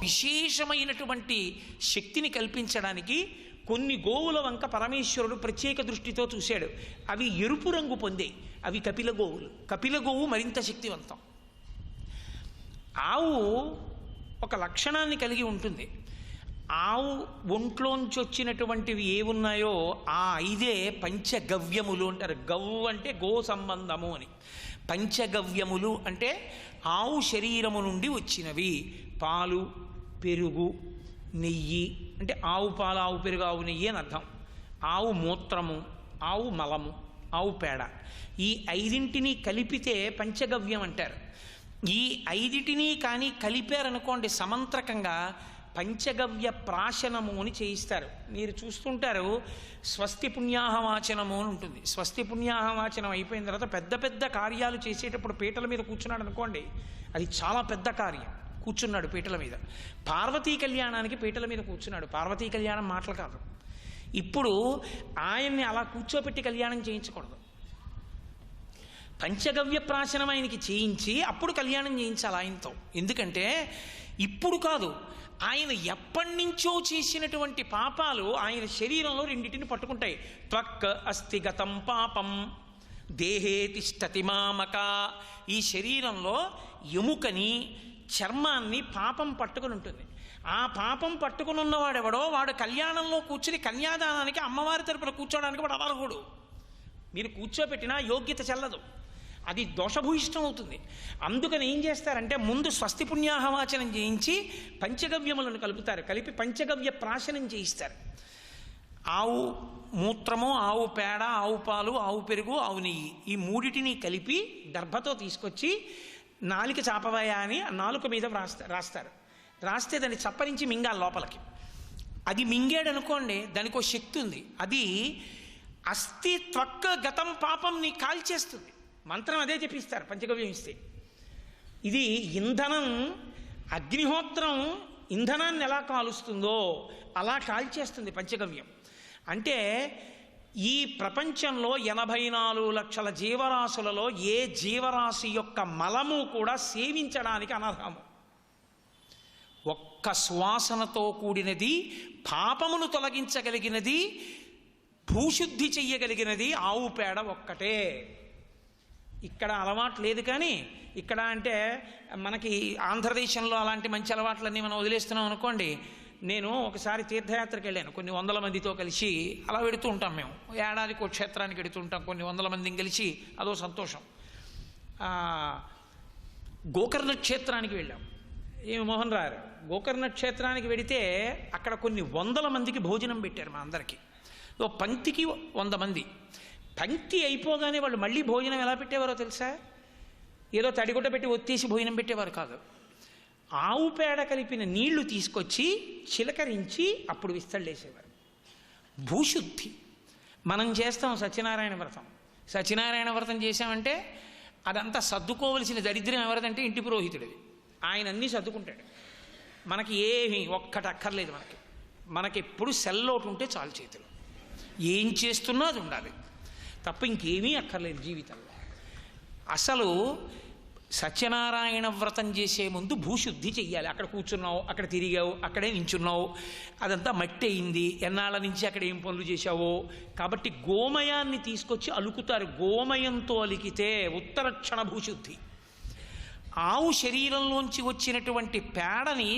విశేషమైనటువంటి శక్తిని కల్పించడానికి కొన్ని గోవుల వంక పరమేశ్వరుడు ప్రత్యేక దృష్టితో చూశాడు. అవి ఎరుపు రంగు పొందాయి. అవి కపిల గోవులు. కపిల గోవు మరింత శక్తివంతం. ఆవు ఒక లక్షణాన్ని కలిగి ఉంటుంది. ఆవు ఒంట్లోంచి వచ్చినటువంటివి ఏమున్నాయో ఆ 5 పంచగవ్యములు అంటారు. గవ్వు అంటే గో సంబంధము అని. పంచగవ్యములు అంటే ఆవు శరీరము నుండి వచ్చినవి. పాలు, పెరుగు, నెయ్యి అంటే ఆవు పాలు, ఆవు పెరుగు, ఆవు నెయ్యి అని అర్థం. ఆవు మూత్రము, ఆవు మలము, ఆవు పేడ. ఈ 5 కలిపితే పంచగవ్యం అంటారు. ఈ 5 కానీ కలిపారనుకోండి సమంత్రకంగా పంచగవ్య ప్రాశనము అని చేయిస్తారు. మీరు చూస్తుంటారు స్వస్తి పుణ్యాహవాచనము అని ఉంటుంది. స్వస్తి పుణ్యాహవాచనం అయిపోయిన తర్వాత పెద్ద పెద్ద కార్యాలు చేసేటప్పుడు పీటల మీద కూర్చున్నాడు అనుకోండి, అది చాలా పెద్ద కార్యం. కూర్చున్నాడు పీటల మీద. పార్వతీ కళ్యాణానికి పీటల మీద కూర్చున్నాడు. పార్వతీ కళ్యాణం మాటలు కాదు. ఇప్పుడు ఆయన్ని అలా కూర్చోపెట్టి కళ్యాణం చేయించకూడదు. పంచగవ్య ప్రాశనం ఆయనకి చేయించి అప్పుడు కళ్యాణం చేయించాలి ఆయనతో. ఎందుకంటే ఇప్పుడు కాదు, ఆయన ఎప్పటి నుంచో చేసినటువంటి పాపాలు ఆయన శరీరంలో 2 పట్టుకుంటాయి. త్వక్ అస్థిగతం పాపం దేహే తిష్టతి మామక. ఈ శరీరంలో ఎముకని, చర్మాన్ని పాపం పట్టుకుని ఉంటుంది. ఆ పాపం పట్టుకుని ఉన్నవాడెవడో వాడు కళ్యాణంలో కూర్చుని కన్యాదానానికి అమ్మవారి తరపున కూర్చోడానికి వాడు అనర్హుడు. మీరు కూర్చోపెట్టినా యోగ్యత చెల్లదు, అది దోషభూయిష్టం అవుతుంది. అందుకని ఏం చేస్తారంటే ముందు స్వస్తి పుణ్యాహవాచనం చేయించి పంచగవ్యములను కలుపుతారు. కలిపి పంచగవ్య ప్రాశనం చేయిస్తారు. ఆవు మూత్రము, ఆవు పేడ, ఆవు పాలు, ఆవు పెరుగు, ఆవు నెయ్యి ఈ 3 కలిపి దర్భతో తీసుకొచ్చి నాలిక చాపవాయ అని నాలుక మీద రాస్తారు. రాస్తే దాన్ని చప్పరించి మింగాలి లోపలికి. అది మింగాడు అనుకోండి, దానికి ఒక శక్తి ఉంది. అది అస్థి త్వక్ గతం పాపం ని కాల్చేస్తుంది. మంత్రం అదే చెప్పిస్తారు పంచగవ్యం ఇస్తే. ఇది ఇంధనం, అగ్నిహోత్రం ఇంధనాన్ని ఎలా కాలుస్తుందో అలా కాల్చేస్తుంది పంచగవ్యం. అంటే ఈ ప్రపంచంలో 84 లక్షల జీవరాశులలో ఏ జీవరాశి యొక్క మలము కూడా సేవించడానికి అనర్హము. ఒక్క శ్వాసనతో కూడినది, పాపమును తొలగించగలిగినది, భూశుద్ధి చెయ్యగలిగినది ఆవు పేడ ఒక్కటే. ఇక్కడ అలవాటు లేదు. కానీ ఇక్కడ అంటే మనకి ఆంధ్రదేశంలో అలాంటి మంచి అలవాట్లన్నీ మనం వదిలేస్తున్నాం అనుకోండి. నేను ఒకసారి తీర్థయాత్రకు వెళ్ళాను కొన్ని 100 మందితో కలిసి. అలా వెడుతూ ఉంటాం మేము. ఏడాదికి ఒక క్షేత్రానికి వెడుతుంటాం కొన్ని 100 మందిని కలిసి. అదో సంతోషం. గోకర్ణ క్షేత్రానికి వెళ్ళాం. ఏమి మోహన్ రారు, గోకర్ణ క్షేత్రానికి వెడితే అక్కడ కొన్ని 100 మందికి భోజనం పెట్టారు మా అందరికీ. ఓ పంక్తికి 100 మంది. పంక్తి అయిపోగానే వాళ్ళు మళ్ళీ భోజనం ఎలా పెట్టేవారో తెలుసా? ఏదో తడిగుడ్డ పెట్టి ఒత్తేసి భోజనం పెట్టేవారు కాదు. ఆవు పేడ కలిపిన నీళ్లు తీసుకొచ్చి చిలకరించి అప్పుడు విస్తళ్ళేసేవారు. భూశుద్ధి. మనం చేస్తాం సత్యనారాయణ వ్రతం. సత్యనారాయణ వ్రతం చేశామంటే అదంతా సర్దుకోవలసిన దరిద్రం ఎవరిదంటే ఇంటి పురోహితుడిది. ఆయన అన్నీ సర్దుకుంటాడు. మనకి ఏమీ ఒక్కటి అక్కర్లేదు. మనకి ఎప్పుడు సెల్లోటు ఉంటే చాలు చేతులు. ఏం చేస్తున్నా అది ఉండాలి తప్ప ఇంకేమీ అక్కర్లేదు జీవితంలో. అసలు సత్యనారాయణ వ్రతం చేసే ముందు భూశుద్ధి చెయ్యాలి. అక్కడ కూర్చున్నావు, అక్కడ తిరిగావు, అక్కడే నించున్నావు, అదంతా మట్టి అయింది, ఎన్నాళ్ళ నుంచి అక్కడ ఏం పనులు చేశావో. కాబట్టి గోమయాన్ని తీసుకొచ్చి అలుకుతారు. గోమయంతో అలికితే ఉత్తరక్షణ భూశుద్ధి. ఆవు శరీరంలోంచి వచ్చినటువంటి పేడని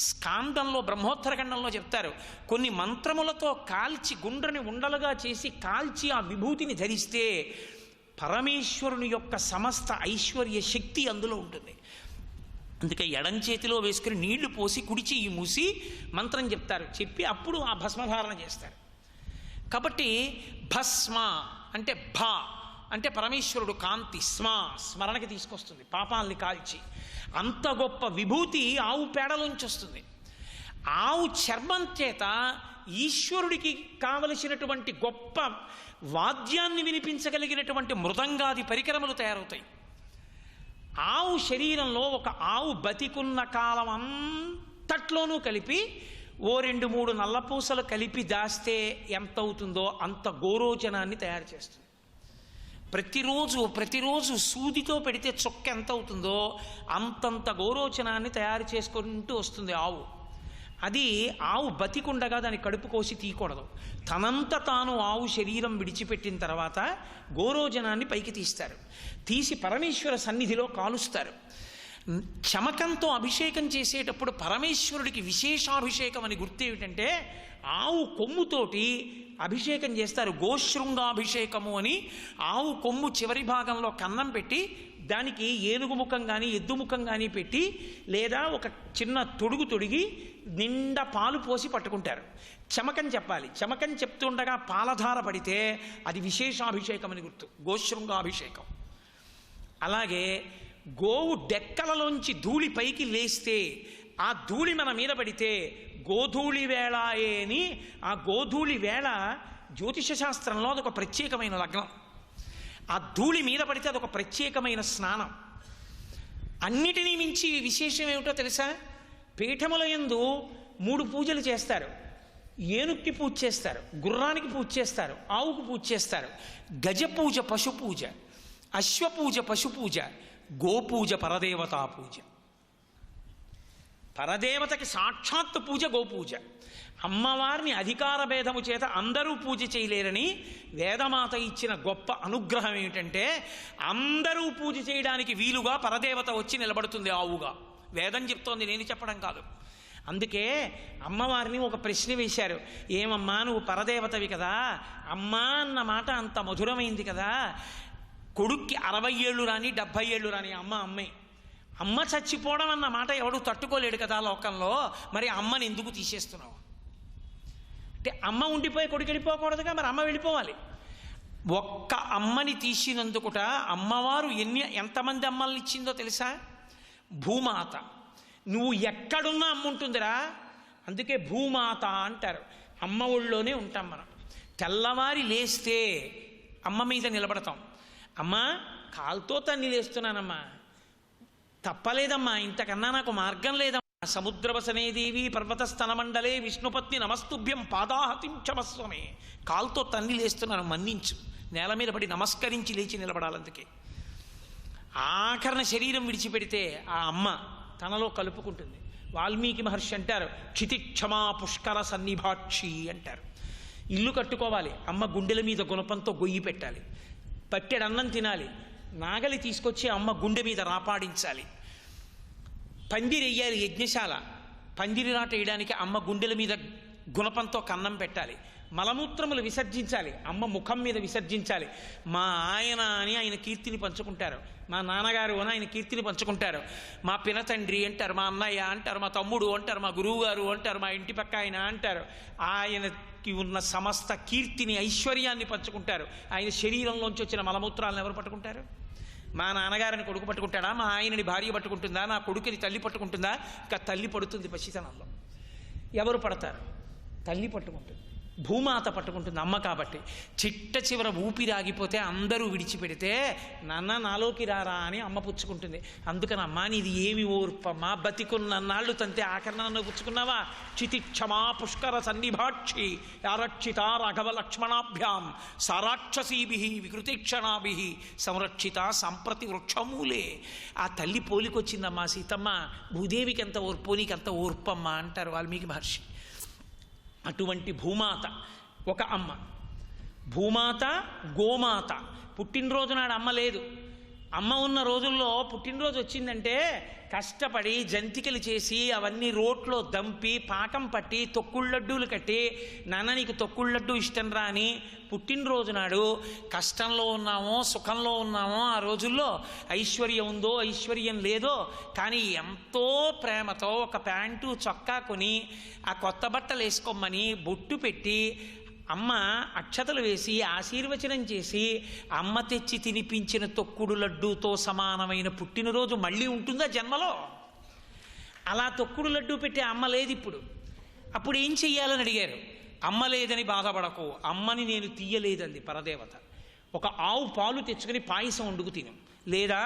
స్కాందంలో బ్రహ్మోత్తరఖండంలో చెప్తారు. కొన్ని మంత్రములతో కాల్చి గుండ్రని ఉండలుగా చేసి కాల్చి ఆ విభూతిని ధరిస్తే పరమేశ్వరుని యొక్క సమస్త ఐశ్వర్య శక్తి అందులో ఉంటుంది. అందుకే ఎడం చేతిలో వేసుకుని నీళ్లు పోసి కుడి చెయ్యి మూసి మంత్రం చెప్తారు. చెప్పి అప్పుడు ఆ భస్మధారణ చేస్తారు. కాబట్టి భస్మ అంటే భా అంటే పరమేశ్వరుడు కాంతి, స్మరణకి తీసుకొస్తుంది పాపాలని కాల్చి. అంత గొప్ప విభూతి ఆవు పేడలోంచి వస్తుంది. ఆవు చర్మం చేత ఈశ్వరుడికి కావలసినటువంటి గొప్ప వాద్యాన్ని వినిపించగలిగినటువంటి మృదంగాది పరికరములు తయారవుతాయి. ఆవు శరీరంలో ఒక ఆవు బతికున్న కాలం అంతట్లోనూ కలిపి ఓ 2-3 నల్లపూసలు కలిపి దాస్తే ఎంత అవుతుందో అంత గోరోచనాన్ని తయారు చేస్తుంది. ప్రతిరోజు సూదితో పెడితే చొక్క ఎంత అవుతుందో అంతంత గోరోచనాన్ని తయారు చేసుకుంటూ వస్తుంది ఆవు. అది ఆవు బతికుండగా దాని కడుపు కోసి తీయకూడదు. తనంత తాను ఆవు శరీరం విడిచిపెట్టిన తర్వాత గోరోజనాన్ని పైకి తీస్తారు. తీసి పరమేశ్వర సన్నిధిలో కాలుస్తారు. చమకంతో అభిషేకం చేసేటప్పుడు పరమేశ్వరుడికి విశేషాభిషేకం అని గుర్తు ఏమిటంటే ఆవు కొమ్ముతోటి అభిషేకం చేస్తారు. గోశృంగాభిషేకము అని ఆవు కొమ్ము చివరి భాగంలో కన్నం పెట్టి దానికి ఏనుగు ముఖం కానీ ఎద్దు ముఖం కానీ పెట్టి లేదా ఒక చిన్న తొడుగు తొడిగి నిండా పాలు పోసి పట్టుకుంటారు. చమకం చెప్పాలి. చమకం చెప్తుండగా పాలధార పడితే అది విశేషాభిషేకం అని గుర్తు, గోశృంగాభిషేకం. అలాగే గోవు డెక్కలలోంచి ధూళి పైకి లేస్తే ఆ ధూళి మన మీద పడితే గోధూళి వేళాయే అని, ఆ గోధూళి వేళ జ్యోతిష శాస్త్రంలో అదొక ప్రత్యేకమైన లగ్నం. ఆ ధూళి మీద పడితే అదొక ప్రత్యేకమైన స్నానం. అన్నిటినీ మించి విశేషం ఏమిటో తెలుసా? పీఠముల యందు 3 పూజలు చేస్తారు. ఏనుక్కి పూజ చేస్తారు, గుర్రానికి పూజ చేస్తారు, ఆవుకు పూజ చేస్తారు. గజ పూజ పశు పూజ, అశ్వపూజ పశు పూజ, గోపూజ పరదేవతా పూజ. పరదేవతకి సాక్షాత్తు పూజ గోపూజ. అమ్మవారిని అధికార భేదము చేత అందరూ పూజ చేయలేరని వేదమాత ఇచ్చిన గొప్ప అనుగ్రహం ఏమిటంటే అందరూ పూజ చేయడానికి వీలుగా పరదేవత వచ్చి నిలబడుతుంది ఆవుగా. వేదం చెప్తోంది, నేను చెప్పడం కాదు. అందుకే అమ్మవారిని ఒక ప్రశ్న వేశారు. ఏమమ్మా నువ్వు పరదేవతవి కదా, అమ్మా అన్న మాట అంత మధురమైంది కదా, కొడుక్కి 60 ఏళ్ళు రాని 70 ఏళ్ళు రాని అమ్మ చచ్చిపోవడం అన్న మాట ఎవడు తట్టుకోలేడు కదా లోకంలో, మరి అమ్మని ఎందుకు తీసేస్తున్నావు అంటే అమ్మ ఉండిపోయి కొడుకు వెళ్ళిపోకూడదుగా, మరి అమ్మ వెళ్ళిపోవాలి. ఒక్క అమ్మని తీసినందుకుట అమ్మవారు ఎంతమంది అమ్మల్ని ఇచ్చిందో తెలుసా? భూమాత. నువ్వు ఎక్కడున్నా అమ్మ ఉంటుందిరా, అందుకే భూమాత అంటారు. అమ్మ ఒళ్ళోనే ఉంటాం మనం. తెల్లవారి లేస్తే అమ్మ మీద నిలబడతాం. అమ్మా కాలుతో తన్ని లేస్తున్నానమ్మా, తప్పలేదమ్మా, ఇంతకన్నా నాకు మార్గం లేదమ్మా. సముద్రవసనే దేవి పర్వత స్తనమండలే విష్ణుపత్ని నమస్తుభ్యం పాదాహతిం క్షమస్వమే. కాలుతో తన్ని లేస్తున్నాను, మన్నించు. నేల మీద పడి నమస్కరించి లేచి నిలబడాలందుకే. ఆఖరణ శరీరం విడిచిపెడితే ఆ అమ్మ తనలో కలుపుకుంటుంది. వాల్మీకి మహర్షి అంటారు, క్షితిక్షమా పుష్కర సన్నిభాక్షి అంటారు. ఇల్లు కట్టుకోవాలి, అమ్మ గుండెల మీద గుణపంతో గొయ్యి పెట్టాలి. పట్టెడన్నం తినాలి, నాగలి తీసుకొచ్చి అమ్మ గుండె మీద రాపాడించాలి. పందిరెయ్యాలి యజ్ఞశాల, పందిరి రాట వేయడానికి అమ్మ గుండెల మీద గుణపంతో కన్నం పెట్టాలి. మలమూత్రములు విసర్జించాలి, అమ్మ ముఖం మీద విసర్జించాలి. మా ఆయన అని ఆయన కీర్తిని పంచుకుంటారు, మా నాన్నగారు అని ఆయన కీర్తిని పంచుకుంటారు, మా పినతండ్రి అంటారు, మా అన్నయ్య అంటారు, మా తమ్ముడు అంటారు, మా గురువు గారు అంటారు, మా ఇంటి పక్క ఆయన అంటారు. ఆయనకి ఉన్న సమస్త కీర్తిని ఐశ్వర్యాన్ని పంచుకుంటారు. ఆయన శరీరంలోంచి వచ్చిన మలమూత్రాలను ఎవరు పట్టుకుంటారు? మా నాన్నగారిని కొడుకు పట్టుకుంటాడా, మా ఆయనని భార్య పట్టుకుంటుందా, నా కొడుకుని తల్లి పట్టుకుంటుందా? ఇంకా తల్లి పడుతుంది పసితనంలో. ఎవరు పడతారు? తల్లి పట్టుకుంటుంది, భూమాత పట్టుకుంటుంది, అమ్మ కాబట్టి. చిట్ట చివర ఊపిరాగిపోతే అందరూ విడిచిపెడితే నాన్న నాలోకి రారా అని అమ్మ పుచ్చుకుంటుంది. అందుకని అమ్మా నీది ఏమి ఓర్పమ్మా, బతికున్నన్నాళ్ళు తంతే ఆఖరణ నన్ను పుచ్చుకున్నావా? చితిక్షమా పుష్కర సన్నిభాక్షి ఆరక్షిత రాఘవ లక్ష్మణాభ్యాం సారాక్షసీభి వికృతిక్షణాభి సంరక్షిత సంప్రతి వృక్షమూలే. ఆ తల్లి పోలికొచ్చిందమ్మా సీతమ్మ. భూదేవికి ఎంత ఓర్పో నీకంత ఓర్పమ్మా అంటారు వాల్మీకి మహర్షి. అటువంటి భూమాత ఒక అమ్మ. భూమాత, గోమాత. పుట్టినరోజు నాడు అమ్మ లేదు. అమ్మ ఉన్న రోజుల్లో పుట్టినరోజు వచ్చిందంటే కష్టపడి జంతికలు చేసి అవన్నీ రోట్లో దంపి పాకం పట్టి తొక్కుళ్ళడ్డూలు కట్టి, నాన్న నీకు తొక్కుళ్ళడ్డు ఇష్టం రా అని పుట్టినరోజు నాడు కష్టంలో ఉన్నామో సుఖంలో ఉన్నామో, ఆ రోజుల్లో ఐశ్వర్యం ఉందో ఐశ్వర్యం లేదో కానీ ఎంతో ప్రేమతో ఒక ప్యాంటు చొక్కా కొని ఆ కొత్త బట్టలు వేసుకోమని బొట్టు పెట్టి అమ్మ అక్షతలు వేసి ఆశీర్వచనం చేసి అమ్మ తెచ్చి తినిపించిన తొక్కుడు లడ్డూతో సమానమైన పుట్టినరోజు మళ్ళీ ఉంటుందా జన్మలో? అలా తొక్కుడు లడ్డూ పెట్టే అమ్మ లేదు ఇప్పుడు. అప్పుడు ఏం చెయ్యాలని అడిగారు. అమ్మ లేదని బాధపడకు, అమ్మని నేను తీయలేదంది పరదేవత. ఒక ఆవు పాలు తెచ్చుకొని పాయసం వండుకు తిను, లేదా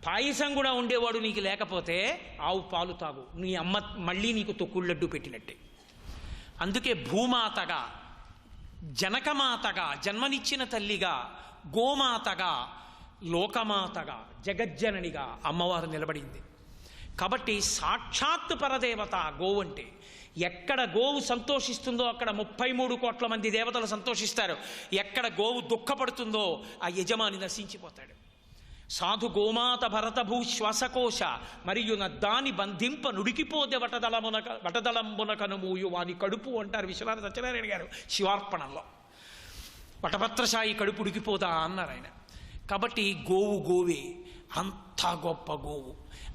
పాయసం కూడా ఉండేవాడు నీకు లేకపోతే ఆవు పాలు తాగు, నీ అమ్మ మళ్ళీ నీకు తొక్కుడు లడ్డూ పెట్టినట్టే. అందుకే భూమాతగా, జనకమాతగా, జన్మనిచ్చిన తల్లిగా, గోమాతగా, లోకమాతగా, జగజ్జననిగా అమ్మవారు నిలబడింది. కాబట్టి సాక్షాత్ పరదేవత గోవు అంటే. ఎక్కడ గోవు సంతోషిస్తుందో అక్కడ 33 కోట్ల మంది దేవతలు సంతోషిస్తారు. ఎక్కడ గోవు దుఃఖపడుతుందో ఆ యజమాని నశించిపోతాడు. సాధు గోమాత భరతభూ శ్వాసకోశ మరియు దాని బంధింప నుడికిపోతే వటదళంబున కనుమూయు వాని కడుపు అంటారు విశ్వనాథ సత్యనారాయణ గారు శివార్పణంలో. వటపత్రశాయి కడుపు ఉడికిపోదా అన్నారు ఆయన. కాబట్టి గోవు గోవే, అంత గొప్ప గోవు.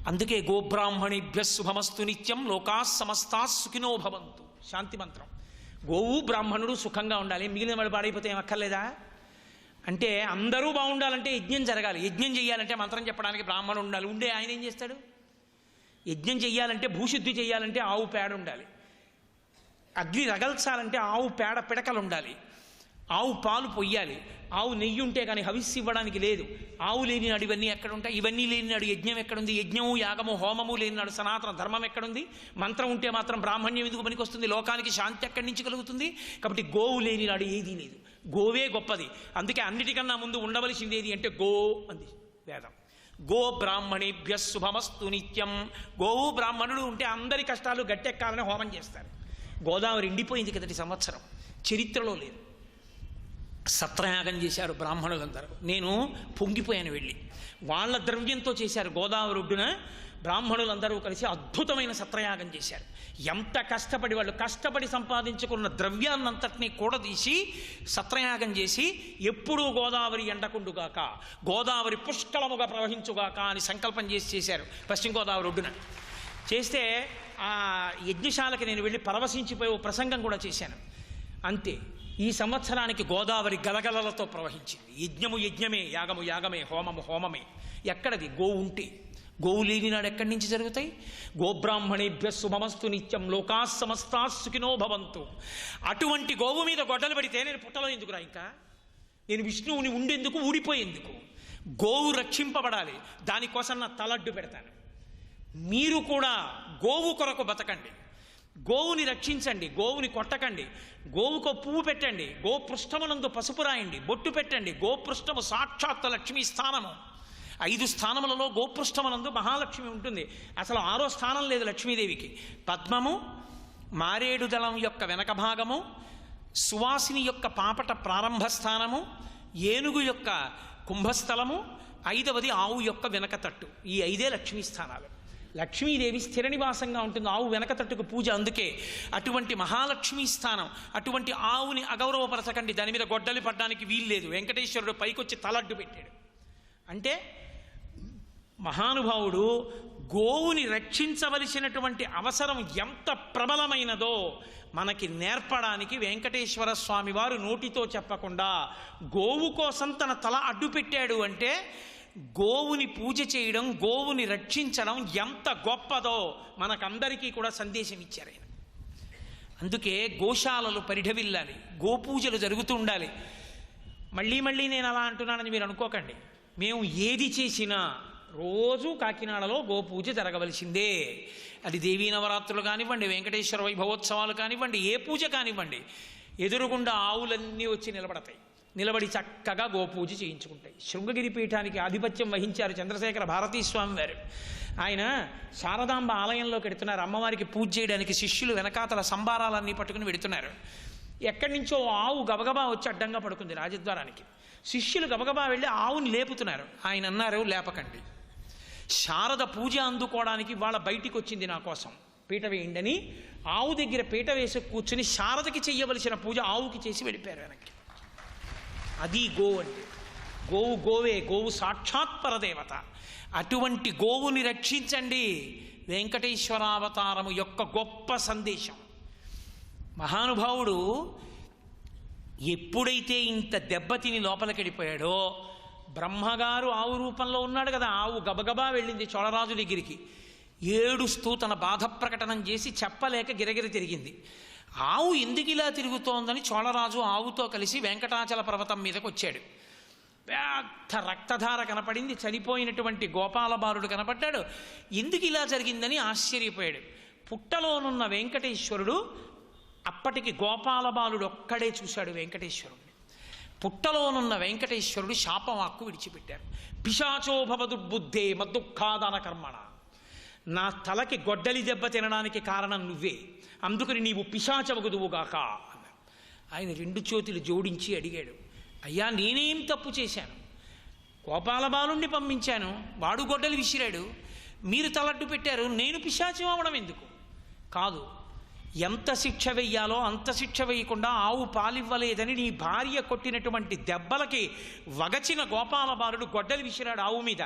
అందుకే గోబ్రాహ్మణేభ్య శుభమస్తు నిత్యం లోకా సమస్తా సుఖినో భవంతు శాంతి మంత్రం. గోవు బ్రాహ్మణుడు సుఖంగా ఉండాలి, మిగిలిన వాడు పాడైపోతే ఏమక్కర్లేదా? అంటే అందరూ బాగుండాలంటే యజ్ఞం జరగాలి. యజ్ఞం చేయాలంటే మంత్రం చెప్పడానికి బ్రాహ్మణుడు ఉండాలి. ఉండే ఆయన ఏం చేస్తాడు? యజ్ఞం చెయ్యాలంటే భూశుద్ధి చేయాలంటే ఆవు పేడ ఉండాలి. అగ్ని రగల్చాలంటే ఆవు పేడ పిడకలు ఉండాలి. ఆవు పాలు పొయ్యాలి. ఆవు నెయ్యి ఉంటే కానీ హవిస్సు ఇవ్వడానికి లేదు. ఆవు లేని నాడు ఇవన్నీ ఎక్కడ ఉంటాయి? ఇవన్నీ లేని నాడు యజ్ఞం ఎక్కడుంది? యజ్ఞము యాగము హోమము లేని నాడు సనాతన ధర్మం ఎక్కడుంది? మంత్రం ఉంటే మాత్రం బ్రాహ్మణ్యం ఎందుకు పనికి వస్తుంది? లోకానికి శాంతి ఎక్కడి నుంచి కలుగుతుంది? కాబట్టి గోవు లేని నాడు ఏదీ లేదు. గోవే గొప్పది. అందుకే అన్నిటికన్నా ముందు ఉండవలసింది ఏది అంటే గో అంది వేదం. గో బ్రాహ్మణేభ్య శుభమస్తు నిత్యం. గోవు బ్రాహ్మణుడు ఉంటే అందరి కష్టాలు గట్టెక్కాలని హోమం చేస్తారు. గోదావరి ఎండిపోయింది కదటి సంవత్సరం, చరిత్రలో లేదు. సత్రయాగం చేశారు బ్రాహ్మణులందరూ. నేను పొంగిపోయాను వెళ్ళి. వాళ్ళ ద్రవ్యంతో చేశారు. గోదావరి ఒడ్డున బ్రాహ్మణులందరూ కలిసి అద్భుతమైన సత్రయాగం చేశారు. ఎంత కష్టపడి వాళ్ళు కష్టపడి సంపాదించుకున్న ద్రవ్యాన్నంతటినీ కూడదీసి సత్రయాగం చేసి ఎప్పుడూ గోదావరి ఎండకుండుగాక, గోదావరి పుష్కలముగా ప్రవహించుగాక అని సంకల్పం చేసి చేశారు పశ్చిమ గోదావరి ఒడ్డున. చేస్తే ఆ యజ్ఞశాలకి నేను వెళ్ళి పరవశించిపోయి ఓ ప్రసంగం కూడా చేశాను. అంతే. ఈ సంవత్సరానికి గోదావరి గలగలలతో ప్రవహించింది. యజ్ఞము యజ్ఞమే, యాగము యాగమే, హోమము హోమమే. ఎక్కడది? గోవు ఉంటే. గోవు లేని నాడు ఎక్కడి నుంచి జరుగుతాయి? గోబ్రాహ్మణేభ్య శుభమస్తు నిత్యం లోకా సమస్తా సుఖినో భవంతు. అటువంటి గోవు మీద గొడ్డలు పడితే నేను పుట్టలో ఎందుకురా? ఇంకా నేను విష్ణువుని ఉండేందుకు, ఊడిపోయేందుకు? గోవు రక్షింపబడాలి. దానికోసం నా తలడ్డు పెడతాను. మీరు కూడా గోవు కొరకు బతకండి. గోవుని రక్షించండి. గోవుని కొట్టకండి. గోవుకు పువ్వు పెట్టండి. గోపృష్ఠమునందు పసుపు రాయండి, బొట్టు పెట్టండి. గోపృష్ఠము సాక్షాత్ లక్ష్మీ స్థానము. 5 స్థానములలో గోపృష్ఠమునందు మహాలక్ష్మి ఉంటుంది. అసలు 6వ స్థానం లేదు లక్ష్మీదేవికి. పద్మము, మారేడు దళం యొక్క వెనక భాగము, సువాసిని యొక్క పాపట ప్రారంభ స్థానము, ఏనుగు యొక్క కుంభస్థలము, 5వది ఆవు యొక్క వెనక తట్టు. ఈ 5 లక్ష్మీ స్థానాలు. లక్ష్మీదేవి స్థిర నివాసంగా ఉంటుంది ఆవు వెనక తట్టుకు పూజ. అందుకే అటువంటి మహాలక్ష్మీ స్థానం. అటువంటి ఆవుని అగౌరవపరచకండి. దాని మీద గొడ్డలి పడ్డానికి వీల్లేదు. వెంకటేశ్వరుడు పైకొచ్చి తలడ్డు పెట్టాడు. అంటే మహానుభావుడు గోవుని రక్షించవలసినటువంటి అవసరం ఎంత ప్రబలమైనదో మనకి నేర్పడానికి వెంకటేశ్వర స్వామి వారు నోటితో చెప్పకుండా గోవు కోసం తన తల అడ్డు పెట్టాడు. అంటే గోవుని పూజ చేయడం, గోవుని రక్షించడం ఎంత గొప్పదో మనకందరికీ కూడా సందేశం ఇచ్చారు ఆయన. అందుకే గోశాలలు పరిఢవిల్లాలి, గోపూజలు జరుగుతూ ఉండాలి. మళ్ళీ మళ్ళీ నేను అలా అంటున్నానని మీరు అనుకోకండి. మేము ఏది చేసినా రోజు కాకినాడలో గోపూజ జరగవలసిందే. అది దేవీ నవరాత్రులు కానివ్వండి, వెంకటేశ్వర వైభవోత్సవాలు కానివ్వండి, ఏ పూజ కానివ్వండి, ఎదురుగుండా ఆవులన్నీ వచ్చి నిలబడతాయి. నిలబడి చక్కగా గోపూజ చేయించుకుంటాయి. శృంగగిరి పీఠానికి ఆధిపత్యం వహించారు చంద్రశేఖర భారతీస్వామి వారు. ఆయన శారదాంబ ఆలయంలోకి వెడుతున్నారు. అమ్మవారికి పూజ చేయడానికి శిష్యులు వెనకాతల సంబారాలన్నీ పట్టుకుని వెడుతున్నారు. ఎక్కడి నుంచో ఆవు గబగబా వచ్చి అడ్డంగా పడుకుంది రాజద్వారానికి. శిష్యులు గబగబా వెళ్ళి ఆవుని లేపుతున్నారు. ఆయన అన్నారు, లేపకండి, శారద పూజ అందుకోవడానికి వాళ్ళ బయటికి వచ్చింది నా కోసం, పీట వేయండి. ఆవు దగ్గర పీట వేసి కూర్చుని శారదకి చెయ్యవలసిన పూజ ఆవుకి చేసి వెళ్ళిపోయారు వెనక్కి. అది గోవు అంటే. గోవు గోవే, గోవు సాక్షాత్ పరదేవత. అటువంటి గోవుని రక్షించండి. వెంకటేశ్వరావతారము యొక్క గొప్ప సందేశం. మహానుభావుడు ఎప్పుడైతే ఇంత దెబ్బతిని లోపలికెళ్ళిపోయాడో, బ్రహ్మగారు ఆవు రూపంలో ఉన్నాడు కదా, ఆవు గబగబా వెళ్ళింది చోళరాజు దగ్గరికి. ఏడుస్తూ తన బాధ ప్రకటనం చేసి చెప్పలేక గిరగిర తిరిగింది. ఆవు ఎందుకు ఇలా తిరుగుతోందని చోళరాజు ఆవుతో కలిసి వెంకటాచల పర్వతం మీదకి వచ్చాడు. పెద్ద రక్తధార కనపడింది. చనిపోయినటువంటి గోపాలబాలుడు కనపడ్డాడు. ఎందుకు ఇలా జరిగిందని ఆశ్చర్యపోయాడు. పుట్టలోనున్న వెంకటేశ్వరుడు అప్పటికి గోపాలబాలుడు ఒక్కడే చూశాడు వెంకటేశ్వరుడిని. పుట్టలోనున్న వెంకటేశ్వరుడు శాపవాక్కు విడిచిపెట్టారు. పిశాచోభవ దుర్బుద్ధే మద్దుఃఖాదాన కర్మణ, నా తలకి గొడ్డలి దెబ్బ తినడానికి కారణం నువ్వే, అందుకని నీవు పిశాచవగుదువుగాక అన్నారు. ఆయన 2 చేతులు జోడించి అడిగాడు, అయ్యా నేనేం తప్పు చేశాను? గోపాలబాలుణ్ణి పంపించాను, వాడు గొడ్డలి విసిరాడు, మీరు తలడ్డు పెట్టారు, నేను పిశాచం అవడం ఎందుకు? కాదు, ఎంత శిక్ష వెయ్యాలో అంత శిక్ష వేయకుండా ఆవు పాలివ్వలేదని నీ భార్య కొట్టినటువంటి దెబ్బలకి వగచిన గోపాలబాలుడు గొడ్డలి విసిరాడు ఆవు మీద.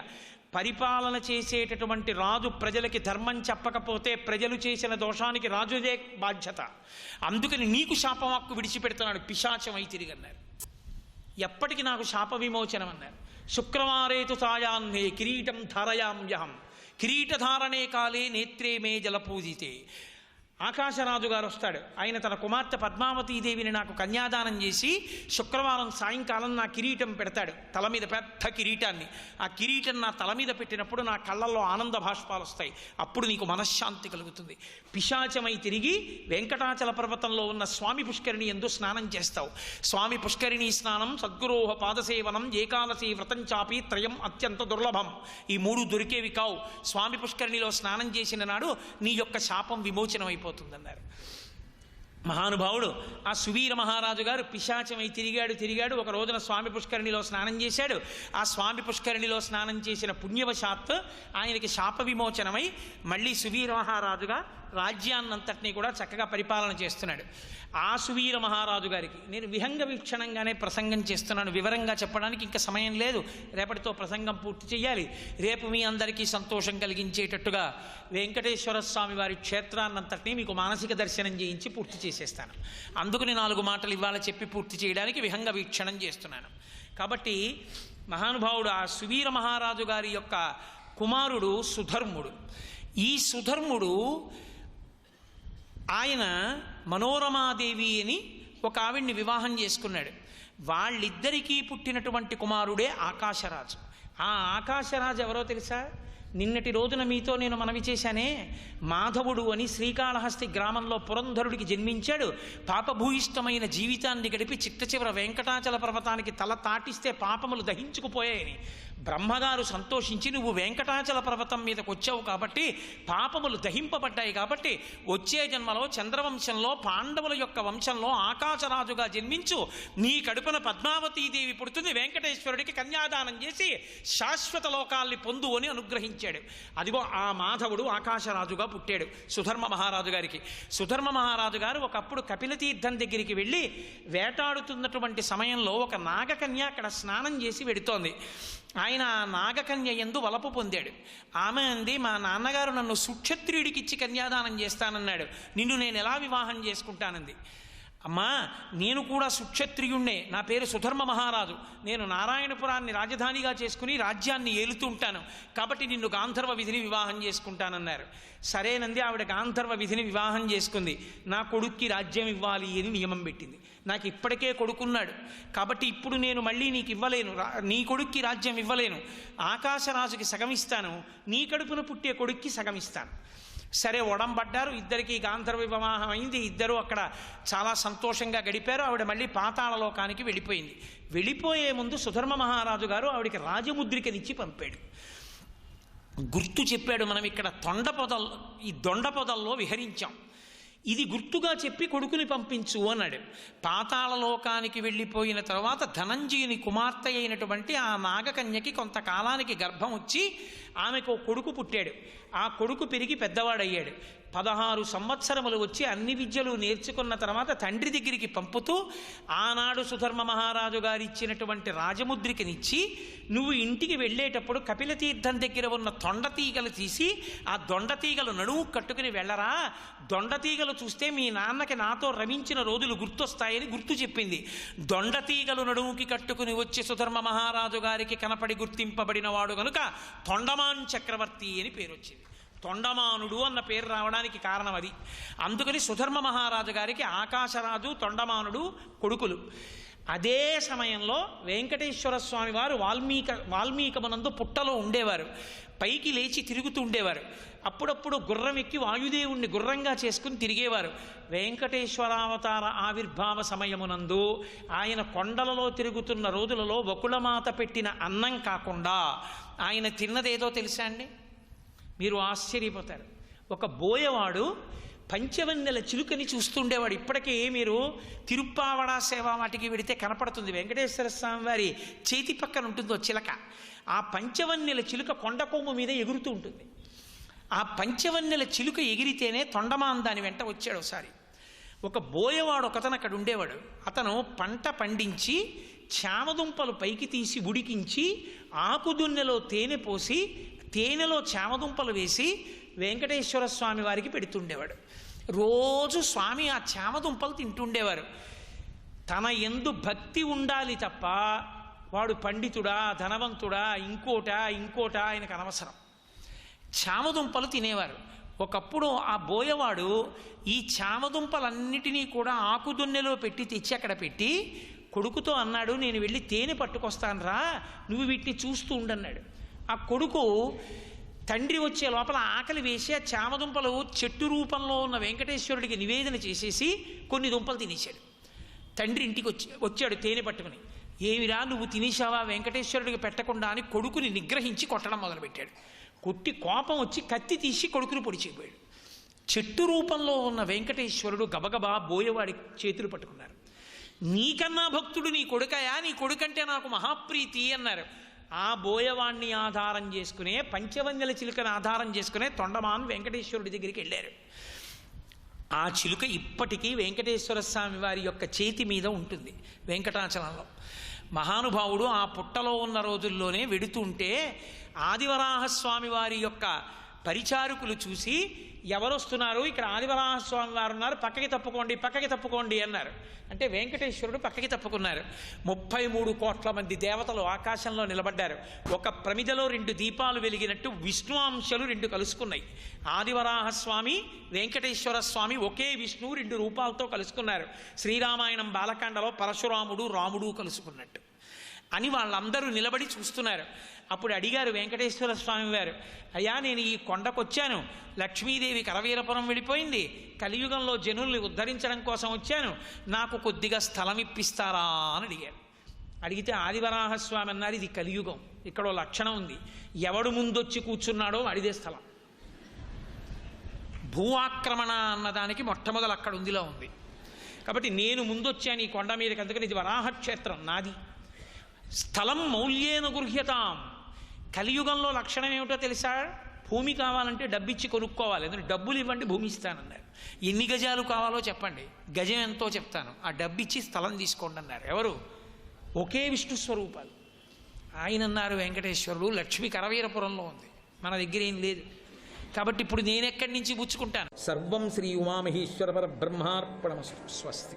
పరిపాలన చేసేటటువంటి రాజు ప్రజలకి ధర్మం చెప్పకపోతే ప్రజలు చేసిన దోషానికి రాజుదే బాధ్యత, అందుకని నీకు శాపవాక్కు విడిచిపెడుతున్నాడు, పిశాచమై తిరిగన్నారు. ఎప్పటికి నాకు శాప విమోచనం అన్నారు. శుక్రవారేతు సాయాన్నే కిరీటం ధారయామ్యహం, కిరీటధారణే కాలే నేత్రే మే జలపూజితే. ఆకాశరాజు గారు వస్తాడు, ఆయన తన కుమార్తె పద్మావతీదేవిని నాకు కన్యాదానం చేసి శుక్రవారం సాయంకాలం నా కిరీటం పెడతాడు, తల మీద పెద్ద కిరీటాన్ని. ఆ కిరీటం నా తల మీద పెట్టినప్పుడు నా కళ్ళల్లో ఆనంద భాష్పాలు వస్తాయి, అప్పుడు నీకు మనశ్శాంతి కలుగుతుంది. పిశాచమై తిరిగి వెంకటాచల పర్వతంలో ఉన్న స్వామి పుష్కరిణి యందు స్నానం చేస్తావు. స్వామి పుష్కరిణీ స్నానం, సద్గురోహ పాదసేవనం, ఏకాదశి వ్రతం చాపి త్రయం అత్యంత దుర్లభం. ఈ 3 దొరికేవి కావు. స్వామి పుష్కరిణిలో స్నానం చేసిన నాడు నీ యొక్క శాపం విమోచనం అయిపోతుందన్నారు. మహానుభావుడు ఆ సువీర మహారాజు గారు పిశాచమై తిరిగాడు. ఒక రోజున స్వామి పుష్కరిణిలో స్నానం చేశాడు. ఆ స్వామి పుష్కరిణిలో స్నానం చేసిన పుణ్యవశాత్ ఆయనకి శాప విమోచనమై మళ్ళీ సువీర మహారాజుగా రాజ్యాన్నంతటినీ కూడా చక్కగా పరిపాలన చేస్తున్నాడు. ఆ సువీర మహారాజు గారికి నేను విహంగ వీక్షణంగానే ప్రసంగం చేస్తున్నాను, వివరంగా చెప్పడానికి ఇంకా సమయం లేదు, రేపటితో ప్రసంగం పూర్తి చేయాలి. రేపు మీ అందరికీ సంతోషం కలిగించేటట్టుగా వెంకటేశ్వర స్వామి వారి క్షేత్రాన్నంతటినీ మీకు మానసిక దర్శనం చేయించి పూర్తి చేసేస్తాను. అందుకని 4 మాటలు ఇవాళ చెప్పి పూర్తి చేయడానికి విహంగ వీక్షణం చేస్తున్నాను. కాబట్టి మహానుభావుడు ఆ సువీర మహారాజు గారి యొక్క కుమారుడు సుధర్ముడు. ఈ సుధర్ముడు ఆయన మనోరమాదేవి అని ఒక ఆవిడ్ని వివాహం చేసుకున్నాడు. వాళ్ళిద్దరికీ పుట్టినటువంటి కుమారుడే ఆకాశరాజు. ఆ ఆకాశరాజు ఎవరో తెలుసా? నిన్నటి రోజున మీతో నేను మనవి చేశానే, మాధవుడు అని శ్రీకాళహస్తి గ్రామంలో పురంధరుడికి జన్మించాడు. పాపభూయిష్టమైన జీవితాన్ని గడిపి చిట్ట చివర వెంకటాచల పర్వతానికి తల తాటిస్తే పాపములు దహించుకుపోయాయని బ్రహ్మగారు సంతోషించి, నువ్వు వెంకటాచల పర్వతం మీదకి వచ్చావు కాబట్టి పాపములు దహింపబడ్డాయి కాబట్టి వచ్చే జన్మలో చంద్రవంశంలో పాండవుల యొక్క వంశంలో ఆకాశరాజుగా జన్మించు, నీ కడుపున పద్మావతీదేవి పుడుతుంది, వెంకటేశ్వరుడికి కన్యాదానం చేసి శాశ్వత లోకాల్ని పొందు అని అనుగ్రహించాడు. అదిగో ఆ మాధవుడు ఆకాశరాజుగా పుట్టాడు సుధర్మ మహారాజు గారికి. సుధర్మ మహారాజు గారు ఒకప్పుడు కపిలతీర్థం దగ్గరికి వెళ్ళి వేటాడుతున్నటువంటి సమయంలో ఒక నాగకన్య అక్కడ స్నానం చేసి వెడుతోంది. ఆయన ఆ నాగకన్య యందు వలపు పొందాడు. ఆమె అంది, మా నాన్నగారు నన్ను సుక్షత్రియుడికి ఇచ్చి కన్యాదానం చేస్తానన్నాడు, నిన్ను నేను ఎలా వివాహం చేసుకుంటానంది. అమ్మా, నేను కూడా సుక్షత్రియుణ్ణే, నా పేరు సుధర్మ మహారాజు, నేను నారాయణపురాన్ని రాజధానిగా చేసుకుని రాజ్యాన్ని ఏలుతూ ఉంటాను, కాబట్టి నిన్ను గాంధర్వ విధిని వివాహం చేసుకుంటానన్నారు. సరేనంది. ఆవిడ గాంధర్వ విధిని వివాహం చేసుకుంది. నా కొడుక్కి రాజ్యం ఇవ్వాలి అని నియమం పెట్టింది. నాకు ఇప్పటికే కొడుకున్నాడు కాబట్టి ఇప్పుడు నేను మళ్ళీ నీకు ఇవ్వలేను, నీ కొడుక్కి రాజ్యం ఇవ్వలేను, ఆకాశరాజుకి సగమిస్తాను, నీ కడుపున పుట్టే కొడుక్కి సగమిస్తాను. సరే, ఒడంబడ్డారు. ఇద్దరికి గాంధర్వ వివాహం అయింది. ఇద్దరు అక్కడ చాలా సంతోషంగా గడిపారు. ఆవిడ మళ్ళీ పాతాళలోకానికి వెళ్ళిపోయింది. వెళ్ళిపోయే ముందు సుధర్మ మహారాజు గారు ఆవిడికి రాజముద్రికనిచ్చి పంపాడు. గుర్తు చెప్పాడు, మనం ఇక్కడ ఈ దొండ పొదల్లో విహరించాం, ఇది గుర్తుగా చెప్పి కొడుకుని పంపించు అన్నాడు. పాతాళలోకానికి వెళ్ళిపోయిన తర్వాత ధనంజయుని కుమార్తె అయినటువంటి ఆ నాగకన్యకి కొంతకాలానికి గర్భం వచ్చి ఆమెకు కొడుకు పుట్టాడు. ఆ కొడుకు పెరిగి పెద్దవాడయ్యాడు. 16 సంవత్సరములు వచ్చి అన్ని విద్యలు నేర్చుకున్న తర్వాత తండ్రి దగ్గరికి పంపుతూ ఆనాడు సుధర్మ మహారాజు గారు ఇచ్చినటువంటి రాజముద్రికనిచ్చి, నువ్వు ఇంటికి వెళ్ళేటప్పుడు కపిలతీర్థం దగ్గర ఉన్న దొండతీగలు తీసి ఆ దొండతీగలు నడుము కట్టుకుని వెళ్ళరా, దొండతీగలు చూస్తే మీ నాన్నకి నాతో రమించిన రోజులు గుర్తొస్తాయని గుర్తు చెప్పింది. దొండతీగలు నడుముకి కట్టుకుని వచ్చి సుధర్మ మహారాజు గారికి కనపడి గుర్తింపబడిన వాడు కనుక తొండమాన్ చక్రవర్తి అని పేరు వచ్చింది. తొండమానుడు అన్న పేరు రావడానికి కారణం అది. అందుకని సుధర్మ మహారాజు గారికి ఆకాశరాజు, తొండమానుడు కొడుకులు. అదే సమయంలో వెంకటేశ్వర స్వామి వారు వాల్మీకమనందు పుట్టలో ఉండేవారు. పైకి లేచి తిరుగుతూ ఉండేవారు. అప్పుడప్పుడు గుర్రం ఎక్కి వాయుదేవుణ్ణి గుర్రంగా చేసుకుని తిరిగేవారు. వెంకటేశ్వరావతార ఆవిర్భావ సమయమునందు ఆయన కొండలలో తిరుగుతున్న రోజులలో వకుళమాత పెట్టిన అన్నం కాకుండా ఆయన తిన్నదేదో తెలుసా అండి? మీరు ఆశ్చర్యపోతారు. ఒక బోయవాడు పంచవన్నెల చిలుకని చూస్తుండేవాడు. ఇప్పటికీ మీరు తిరుప్పావడ సేవ వాటికి వెడితే కనపడుతుంది. వెంకటేశ్వర స్వామి వారి చేతి పక్కన ఉంటుందో చిలక. ఆ పంచవన్నెల చిలుక కొండ కొమ్ము మీద ఎగురుతూ ఉంటుంది. ఆ పంచవన్నెల చిలుక ఎగిరితేనే తొండమాందాని వెంట వచ్చాడు ఒకసారి. ఒక బోయవాడు ఒకతను అక్కడ ఉండేవాడు. అతను పంట పండించి చామదుంపలు పైకి తీసి ఉడికించి ఆకుదున్నెలో తేనె పోసి తేనెలో చామదుంపలు వేసి వెంకటేశ్వర స్వామి వారికి పెడుతుండేవాడు. రోజు స్వామి ఆ చామదుంపలు తింటుండేవారు. తన యందు భక్తి ఉండాలి తప్ప వాడు పండితుడా, ధనవంతుడా, ఇంకోటా ఆయనకు అనవసరం. చామదుంపలు తినేవారు. ఒకప్పుడు ఆ బోయవాడు ఈ చామదుంపలన్నిటినీ కూడా ఆకుదున్నెలో పెట్టి తెచ్చి అక్కడ పెట్టి కొడుకుతో అన్నాడు, నేను వెళ్ళి తేనె పట్టుకొస్తాను రా, నువ్వు వీటిని చూస్తూ ఉండన్నాడు. ఆ కొడుకు తండ్రి వచ్చే లోపల ఆకలి వేసి ఆ చామదుంపలు చెట్టు రూపంలో ఉన్న వెంకటేశ్వరుడికి నివేదన చేసేసి కొన్ని దుంపలు తినేశాడు. తండ్రి ఇంటికి వచ్చాడు తేనె పట్టుకుని. ఏమిరా నువ్వు తినేశావా వెంకటేశ్వరుడికి పెట్టకుండా అని కొడుకుని నిగ్రహించి కొట్టడం మొదలుపెట్టాడు. కొట్టి కోపం వచ్చి కత్తి తీసి కొడుకుని పొడిచిపోయాడు. చెట్టు రూపంలో ఉన్న వెంకటేశ్వరుడు గబగబా బోయవాడి చేతులు పట్టుకున్నారు. నీకన్నా భక్తుడు నీ కొడుకయా, నీ కొడుకంటే నాకు మహాప్రీతి అన్నారు. ఆ బోయవాణ్ణి ఆధారం చేసుకునే, పంచవన్నెల చిలుకను ఆధారం చేసుకునే తొండమాన్ వెంకటేశ్వరుడి దగ్గరికి వెళ్ళారు. ఆ చిలుక ఇప్పటికీ వెంకటేశ్వర స్వామి వారి యొక్క చేతి మీద ఉంటుంది వెంకటాచలంలో. మహానుభావుడు ఆ పుట్టలో ఉన్న రోజుల్లోనే వెడుతుంటే ఆదివరాహస్వామి వారి యొక్క పరిచారకులు చూసి, ఎవరొస్తున్నారు, ఇక్కడ ఆదివరాహస్వామి వారు ఉన్నారు, పక్కకి తప్పుకోండి అన్నారు. అంటే వెంకటేశ్వరుడు పక్కకి తప్పుకున్నారు. 33 కోట్ల మంది దేవతలు ఆకాశంలో నిలబడ్డారు. ఒక ప్రమిదలో 2 దీపాలు వెలిగినట్టు విష్ణు అంశాలు 2 కలుసుకున్నాయి. ఆదివరాహస్వామి, వెంకటేశ్వర స్వామి ఒకే విష్ణువు 2 రూపాలతో కలుసుకున్నారు. శ్రీరామాయణం బాలకాండలో పరశురాముడు రాముడు కలుసుకున్నట్టు అని వాళ్ళందరూ నిలబడి చూస్తున్నారు. అప్పుడు అడిగారు వెంకటేశ్వర స్వామి వారు, అయ్యా నేను ఈ కొండకొచ్చాను, లక్ష్మీదేవి కరవీరపురం వెళ్ళిపోయింది, కలియుగంలో జనుల్ని ఉద్ధరించడం కోసం వచ్చాను, నాకు కొద్దిగా స్థలం ఇప్పిస్తారా అని అడిగారు. అడిగితే ఆదివరాహస్వామి అన్నారు, ఇది కలియుగం, ఇక్కడ లక్షణం ఉంది, ఎవడు ముందొచ్చి కూర్చున్నాడో వాడిదే స్థలం. భూ ఆక్రమణ అన్నదానికి మొట్టమొదలు అక్కడ ఉందిలో ఉంది. కాబట్టి నేను ముందొచ్చాను ఈ కొండ మీదకి, అందుకని ఇది వరాహక్షేత్రం నాది. స్థలం మౌల్యేన గృహ్యతాం. కలియుగంలో లక్షణం ఏమిటో తెలుసా? భూమి కావాలంటే డబ్బిచ్చి కొనుక్కోవాలి, ఎందుకంటే డబ్బులు ఇవ్వండి భూమి ఇస్తానన్నారు. ఎన్ని గజాలు కావాలో చెప్పండి, గజం ఎంతో చెప్తాను, ఆ డబ్బిచ్చి స్థలం తీసుకోండి అన్నారు. ఎవరు? ఒకే విష్ణు స్వరూపాలు. ఆయన అన్నారు వెంకటేశ్వరుడు, లక్ష్మి కరవీరపురంలో ఉంది, మన దగ్గర ఏం లేదు. కాబట్టి ఇప్పుడు నేను ఎక్కడి నుంచి పుచ్చుకుంటాను? సర్వం శ్రీ ఉమామహేశ్వర పరబ్రహ్మార్పణమస్తు. స్వస్తి.